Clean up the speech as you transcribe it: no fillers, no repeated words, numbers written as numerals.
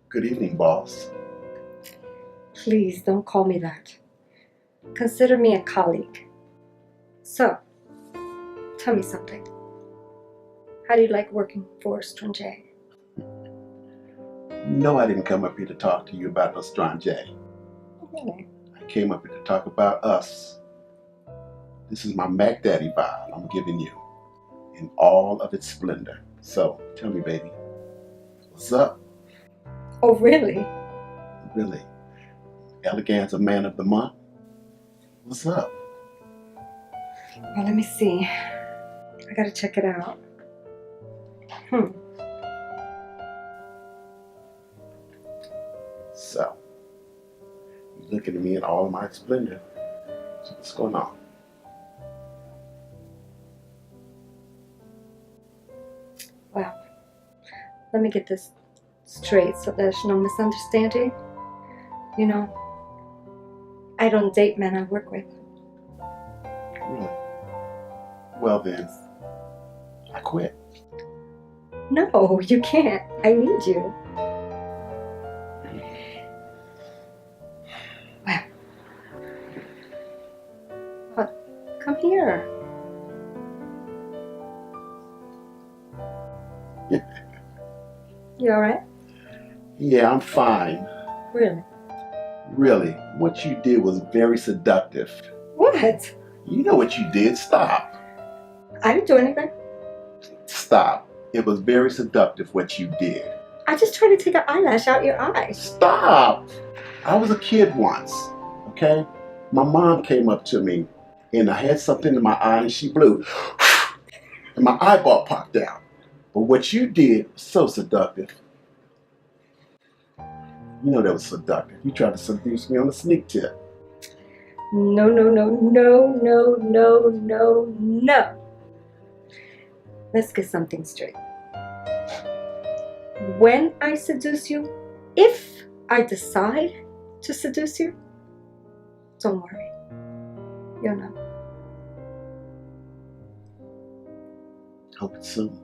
Good evening, boss. Please don't call me that. Consider me a colleague. So, tell me something. How do you like working for Strange? No, I didn't come up here to talk to you about no Strange. Really? I came up here to talk about us. This is my Mac Daddy vibe I'm giving you in all of its splendor. So, tell me, baby, what's up? Oh, really? Really? Eleganza Man of the Month? What's up? Well, let me see. I gotta check it out. So, you're looking at me in all my splendor. So what's going on? Well, let me get this straight so there's no misunderstanding. You know, I don't date men I work with. Really? Well then, I quit. No, you can't. I need you. Well, come here. You alright? Yeah, I'm fine. Really? Really, what you did was very seductive. What? You know what you did. Stop. I didn't do anything. Stop. It was very seductive what you did. I just tried to take an eyelash out your eye. Stop. I was a kid once, okay? My mom came up to me and I had something in my eye and she blew and my eyeball popped out. But what you did was so seductive. You know that was seductive. You tried to seduce me on a sneak tip. No, no, no, no, no, no, no, no. Let's get something straight. When I seduce you, if I decide to seduce you, don't worry. You'll know. Hope it's soon.